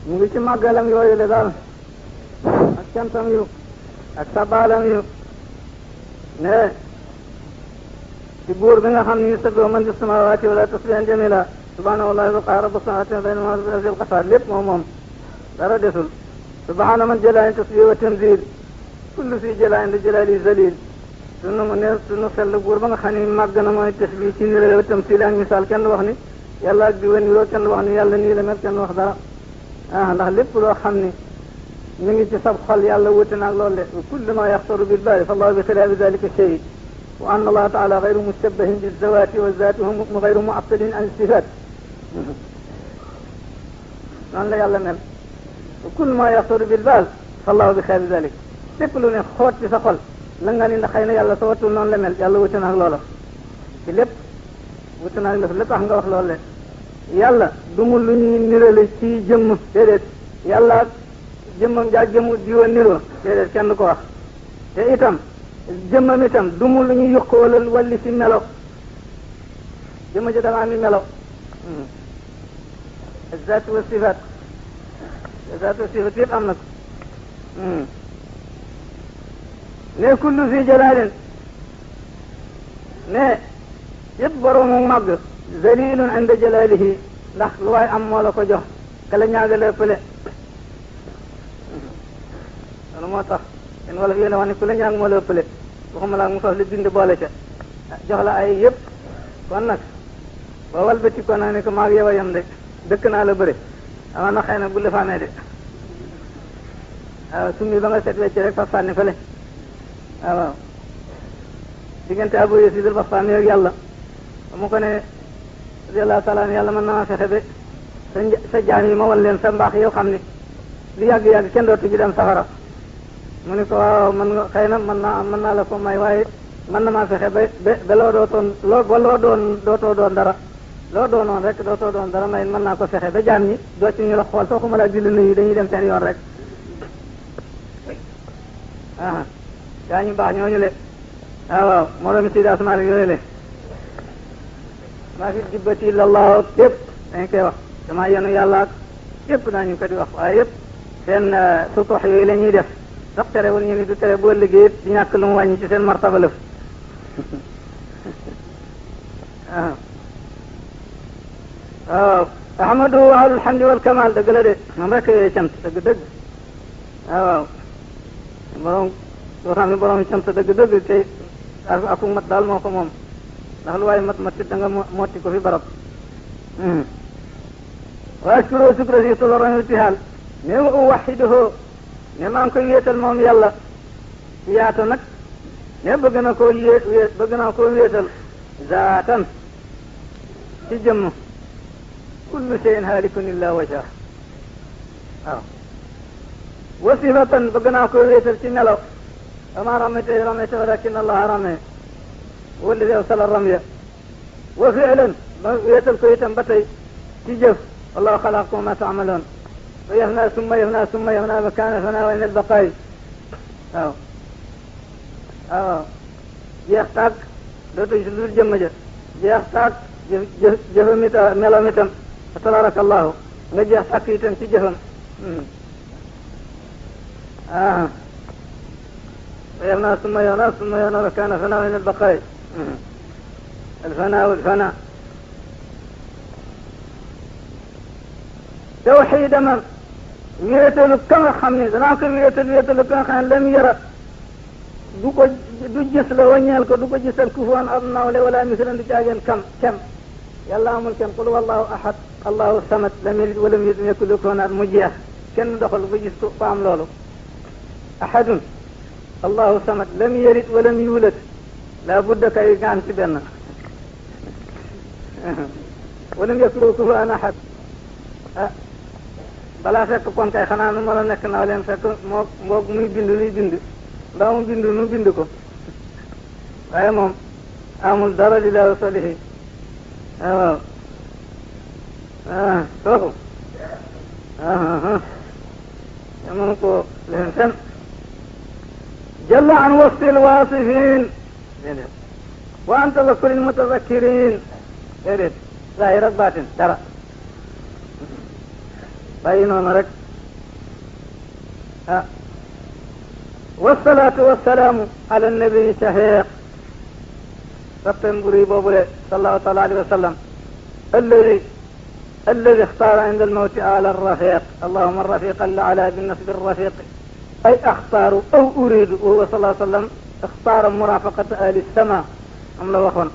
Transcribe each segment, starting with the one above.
mu ngi ci màggalam yooyu le daal ak cantam yu ak sabaalam yu ne ci buur bi nga xam ni yusabbihu man fi samawati wala tasbihan jamila subhanahu wallahi wa qahara rabbus samawati wal ardi wa zil qasar lépp moom dara desul subhana man jalani tasbih wa tanzil kullu fi jalani li jalali zalil sunu sell buur ba nga xam ni màgg na mooy tasbih ci nirale wa tamsil ak misaal kenn wax ni yàlla ak di wéniroo kenn wax ni yàlla nii la mel kenn wax dara ndax lépp loo xam ni mi ngi ci sab xol yàlla wuute naag loolu de kullu ma yaxtaru bil baali fa allahu bi xilaafi dalika shahid wa anna allaha taala gayru mushabbahin bi zawati wa zati wa gayru muattalin an sifat noonu la yàlla mel kullu ma yaxtaru bil baal fa allahu bi xilaafi dalika lépp lu ne xoot ci sa xol la nga ni ndax xëy na yàlla sa wattul noonu la mel yàlla wuute naag loola ci lépp wuute naag la tax nga wax loolu de yàlla du mu lu ñuy nirale ci jëmm déedéet yàlla jëmmam jaa jëmu diwa niroo déedéet kenn ko wax te itam jëmmam itam du mu lu ñuy yokk wala walli ci melo jëmm ji dafa ami melo zaat wa sifaat yëpp am na ko ne kullu fi jalaalin ne yëpp boroomu màgg zalilun inda jalalihi ndax lu waay am moo la ko jox kala ñaagale pële loolu moo tax yéen wala yéen a wax ne ku la ñaag moo la pële waxuma laa mu sos li bind boole ca jox la ay yëpp kon nag boo walbati ko naa ne ko maag yow a yem de dëkk naa la bëri amaa na xëy na bu lefaanee de waaw summi ba nga set wecc rek fa sànni fële waaw diggante Abu Yasid al-Bastami ak yàlla mu ko ne radiyallahu taala yàlla mën na maa fexe ba sa jaam yi ma wan leen sa mbaax yow xam ni li yàgg-yàgg kenn dootu ji dem safara mu ni ko waaw mën nga xëy na mën naa la ko may waaye mën na maa fexe ba loo dootoon dootoo doon dara loo doonoon rek dootoo doon dara may mën naa ko fexe ba jaam ñi doo ci ñu la xool soo ko mën a di la nuyu dañuy dem seen yoon rek gaa ñu baax ñooñu le waaw moromi Sidi Asmaan yooyu le maa fi jibbati illallah yëpp dañ koy wax dama yenu yàlla ak yëpp daañu ko di wax waaye yëpp seen sutox yooyu la ñuy def sax terewul ñu ni du tere boo liggéey di ñàkk lu mu wàññi ci seen martaba lëf waaw ahmadu ahlul hamdi wal kamal dëgg la de moom rek yooyu cant dëgg waaw borom loo xam ne borom cant dëgg tey aku mat daal moo ko moom ndax lu waaye mat da nga motti ko fi barab wa ashkuru shukra si toloron irtihal ne wa uwaxiduhu ne maa ngi koy wéetal moom yàlla yaata nag ne bëgg naa koo wéetal zaatan ci jëmm kullu shay'in halikun illa wajha waaw wa sifatan bëgg naa koo wéetal ci melo ama ramete walakin allah rame walladi awsala ramya wa fi'lan ma wéetal ko itam ba tey ci jëf wallahu xalaqakum ma taamaloon wa yafna summa yafna ba kaana fana wa inal baqaay waaw jeex tàgg dootu si lu jëmm ja jeex tàgg jëfam itam meloom itam fa tabaraka allahu nga jeex tàgg itam ci jëfam wa yafna summa yafna ba kaana fana wa inal baqaay الفناء توحيد من wéetalu ka nga xam ne danaa ko wéetalu ka nga xam ne lam yara du gis la waññeel ko du ko gisal kufuwan ab nawle wala mislan du caageen kem yàlla amul kem qul wallahu ahad allahu samad lam yalid walam yulad walam yakun lahu kufuwan ahad mu jeex kenn doxal ba gis ko fa am loolu ahadun allahu samad lam yalid walam yulad la budda kay gaan ci benn walam yakun lahu kufuwan ahad balaa fekk kon kay xanaa nu ma la nekk naa leen fekk moog muy bind luy bind mbaa mu bind nu bind ko waaye moom amul dara li la solihi waaw kooku yamunu ko leen fen jalla an wasfi alwasifin déedéet wa an tadakuri almutadakkirin déedéet zahir ak baatin dara bàyyi noonu rek ah wasalaatu wasalaamu ala nabi shahiq rappem bu rëy boobule sallallahu taala alayhi wa sallam alladi ixtaara inda almawti ala alrafiq allahuma alrafiq ala binasbi alrafiq ay axtaaru aw uridu wa huwa sallallahu alayhi wa sallam ixtaara murafaqata ahli sama am la waxoon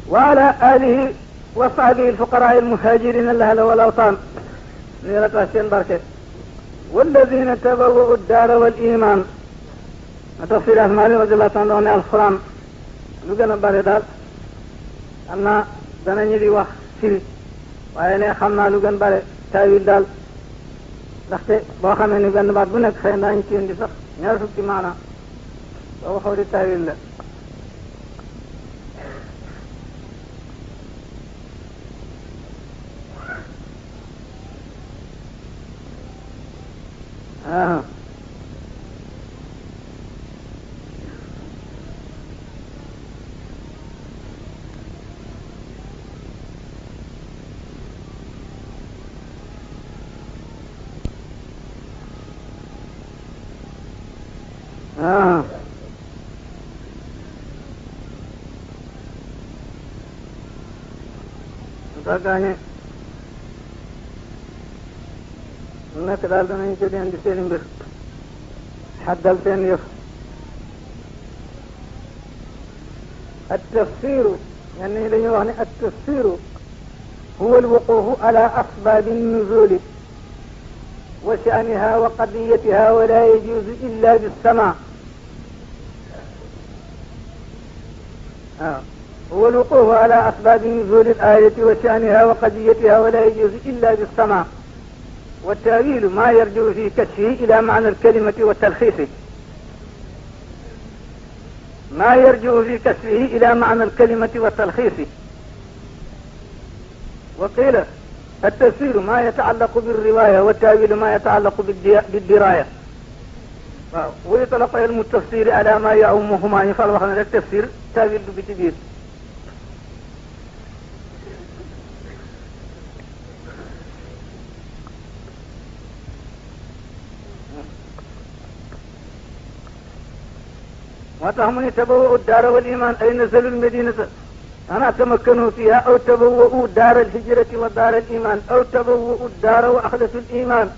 wa ala alihi wa sahbihi alfuqaraa almuhajirin alahla walawtaan nii la tax seen barke walladina tabawwa'u addaara wal iman ma tax Seydi Asmaani radiyallahu taala wax ne alquran lu gën a bare daal xam naa danañu di wax firi waaye ne xam naa lu gën bare taawil daal ndaxte boo xamee ni benn baat bu nekk xëy daañu ci indi sax ñaar fukki maana boo waxoo di taawil la gaañe lu nekk daal danañ ci leen di seeni mbir xaddal seen yëf التفسير يعني dañuy wax ne التفسير هو الوقوف على أسباب النزول وشأنها وقضيتها ولا يجوز إلا بالسماع هو الوقوف على أسباب نزول الآية وشأنها وقضيتها ولا يجوز إلا بالسماع والتأويل ما يرجع في كشفه إلى معنى الكلمة والتلخيص ما يرجع في كشفه إلى معنى الكلمة والتلخيص وقيل التفسير ما يتعلق بالرواية والتأويل ما يتعلق بالدراية ويطلق علم التفسير على ما يعمهما يفعل وخنا التفسير تأويل بتبير وتهم تبوؤوا الدار والإيمان أي نزلوا المدينة أنا تمكنوا فيها أو تبوؤوا دار الهجرة ودار الإيمان أو تبوؤوا الدار وأحدثوا الإيمان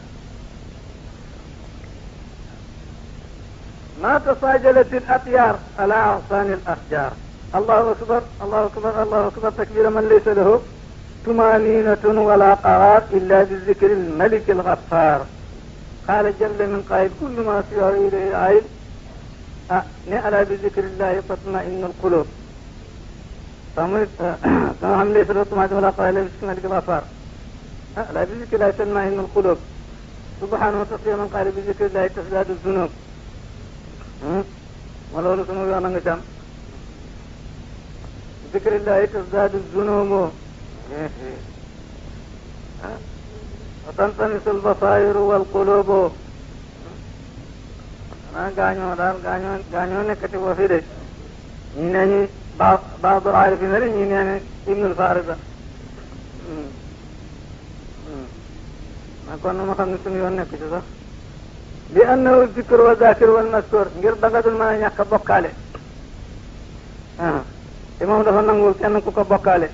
ما تصاجلت الأطيار على أغصان الأشجار الله أكبر الله أكبر الله أكبر تكبير من ليس له طمأنينة ولا قرار إلا بذكر الملك الغفار قال جل من قائل كل ما سواه إليه عائد ألا بذكر الله تطمئن القلوب فهم ليس له طمأنينة ولا قرار إلا بذكر الملك الغفار ألا بذكر الله تطمئن القلوب سبحانه وتعالى من قال بذكر الله تزداد الذنوب ولو سنو يانا نجام ذكر الله تزداد الذنوب وتنطمس البصائر والقلوب أنا غانيو نكتي وفيدي نيني بعض العارفين نيني ابن الفارضة ما كنا ما خمنا سنو يانا نكتي صح لأنه الذكر والذاكر والمذكور ngir danga dul mën a ñàkk a bokkaale te moom dafa nangul kenn ku ko bokkaale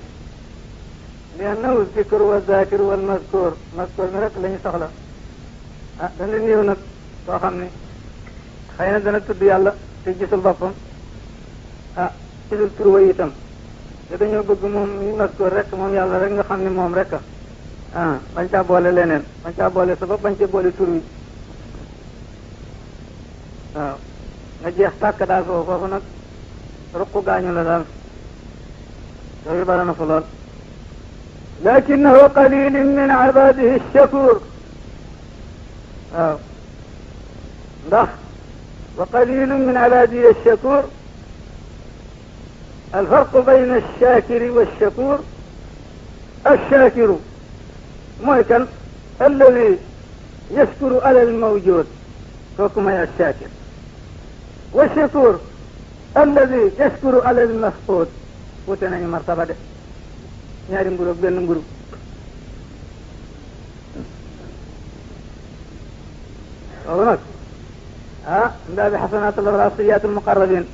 لأنه الذكر والذاكر والمذكور mazkur mi rek la ñu soxla dana néew nag soo xam ne xëy na dana tudd yàlla te gisul boppam gisul tur wa itam te dañoo bëgg moom mi mazkur rek moom yàlla rek nga xam ne moom rek bañ caa boole leneen bañ caa boole sa bopp bañ cee boole tur wi waaw nga jeex tàkk daal foofu nag ruqu gaañu la daal yooyu bara na fa lool lakinahu qalilun min ibadihi shakur waaw ndax wa qalilun min ibadihi shakur الفرق بين الشاكر والشكور الشاكر موي الذي يشكر على الموجود فكما الشاكر والشكور alladi yashkuru alal masqut wute nañu martaba de ñaari mburu ak benn mburu loolu nag ndaa bi xasanaat al-abraar sayyi'aat al-muqarrabiin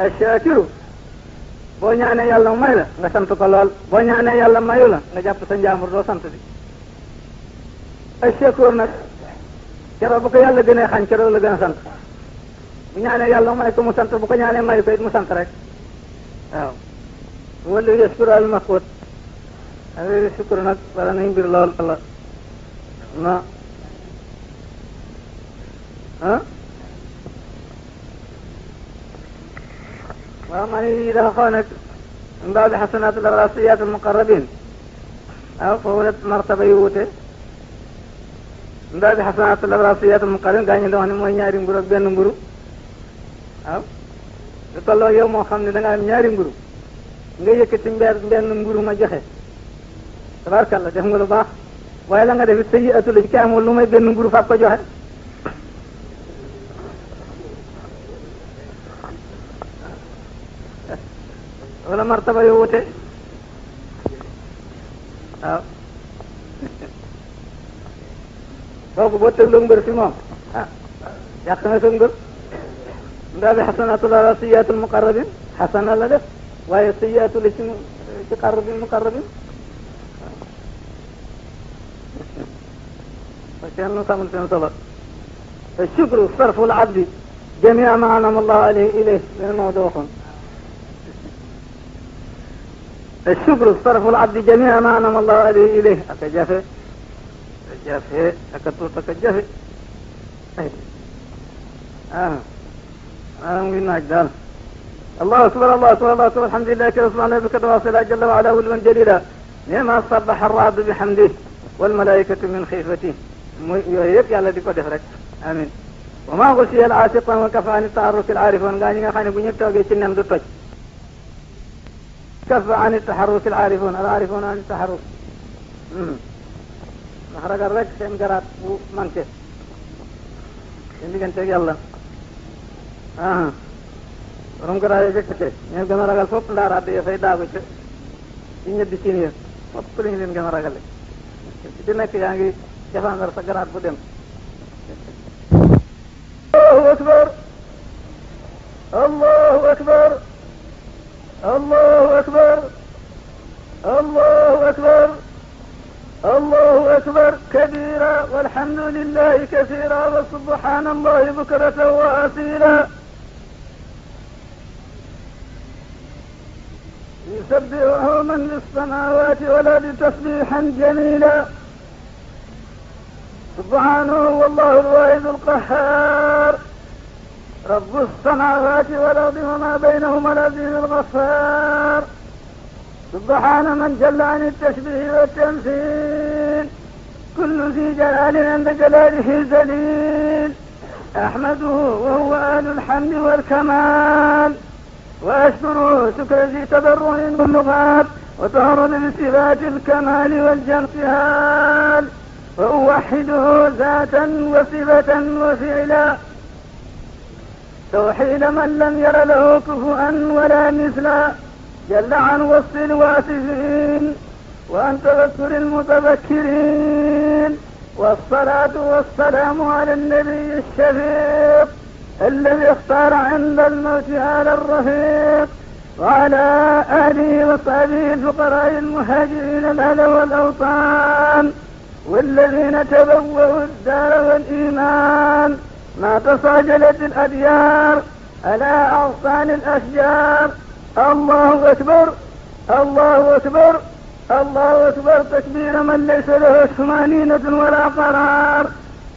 ash-shaakiru boo ñaanee yàlla may la nga sant ko lool boo ñaanee yàlla mayu la nga jàpp sa njaambur doo sant bi ash-shakuur nag keroog bu ko yàlla gënee xañ keroog la gën a sant bu ñaanee yàlla may ko mu sant bu ko ñaanee mayu ko it mu sant rek waaw wala yashkuru al-mas'uud affaire shukru nag wala nañ mbir lool la na waaw man yi dafa xaw nag mbaa bi xasanaat al-abraar sayyi'aat al-muqarrabiin waaw foofu la martaba yu wute mbaa bi xasanaat al-abraar sayyi'aat al-muqarrabiin gaa ñu doon wax ne mooy ñaari mburu ak benn mburu waaw lu tolloo yow moo xam ne da nga am ñaari mburu nga yëkkati benn mburu ma joxe tabaarkalla def nga lu baax waaye la nga def it sayyi'atu la ci amul lu may benn mburu fab ko joxe wala martaba yu wute waaw kooku boo tëgloo mbër fi moom yàq na sa mbër ndaa bi xasanatul ala sayyiatul muqarrabin xasana la def waaye sayyiatu la ci qarrabin muqarrabin waaw kenn nu xamul seen solo shukru sarful abdi jamia ma anama allahu alayhi ilayh leen moo do waxoon الشكر صرف العبد جميع ما أنعم الله عليه إليه أكجافي أكتوت أكجافي من أجدال الله أكبر الله أكبر الله أكبر الحمد لله كرة سبحانه بكرة واصلة جل وعلا ولمن جليلا نعم صبح الرعد بحمده والملائكة من خيفته يبقى الذي قد فرق آمين وما غشي العاشق وكفى عن التعرف العارفون قال خاني بنيت توقي سنم دوتوج كف عن التحرك العارفون عن التحرك محرق الرك سين قرات ومنكس اللي كنت يلا rom قرات يجكت ñe gëna ragal fop ndara de fay daagu ci ñetti sini fop lañ leen gëna ragal ci nek yaangi defandar sa garaat bu dem Allahu akbar Allahu akbar الله أكبر الله أكبر الله أكبر كبيرا والحمد لله كثيرا وسبحان الله بكرة وأصيلا يسبحه من في السماوات والأرض تسبيحا جميلا سبحانه والله الواحد القهار رب السماوات والأرض وما بينهما العزيز الغفار سبحان من جل عن التشبيه والتمثيل كل ذي جلال عند جلاله ذليل أحمده وهو أهل الحمد والكمال وأشكره شكر ذي تبرع واللغات وتهرب بصفات الكمال والجنسهال وأوحده ذاتا وصفة وفعلا توحيد من لم ير له كفوا ولا مثلا جل عن وصف الواصفين وعن تذكر المتذكرين والصلاة والسلام على النبي الشفيق الذي اختار عند الموت على الرفيق وعلى آله وصحبه الفقراء المهاجرين الأهل والأوطان والذين تبوأوا الدار والإيمان ما تصاجلت الأديار على أغصان الأشجار الله أكبر الله أكبر الله أكبر تكبير من ليس له طمأنينة ولا قرار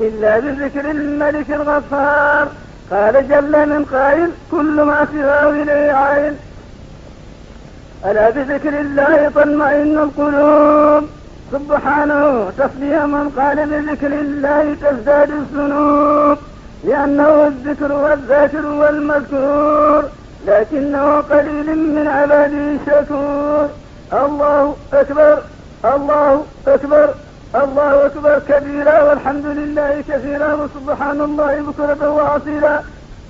إلا بذكر الملك الغفار قال جل من قائل كل ما سواه إليه عين ألا بذكر الله تطمئن القلوب سبحانه تصبيح من قال بذكر الله تزداد الذنوب لأنه الذكر والذاكر والمذكور لكنه قليل من عباده الشكور الله أكبر الله أكبر الله أكبر كبيرا والحمد لله كثيرا وسبحان الله بكرة وأصيلا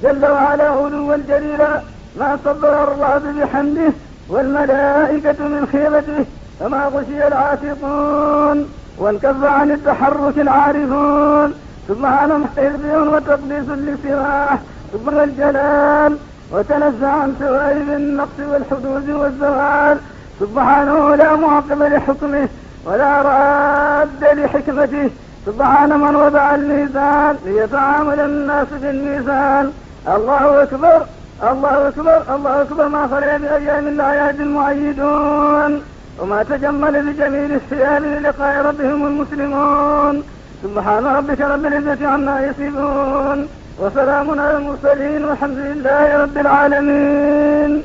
جل وعلا علوا جليلا، ما صبر الله بحمده والملائكة من خيبته، فما غشي العاتقون وانكف عن التحرك العارفون. سبحان محترف وتقديس لسواه، سبحان الجلال وتنزه عن سوائب النقص والحدود والزوال. سبحانه لا معقب لحكمه ولا راد لحكمته. سبحان من وضع الميزان ليتعامل الناس بالميزان. الله أكبر الله أكبر الله أكبر، ما خلق بأيام الآيات المعيدون، وما تجمل بجميل الثياب للقاء ربهم المسلمون. سبحان ربك رب العزة عما يصفون، وسلام على المرسلين، والحمد لله رب العالمين.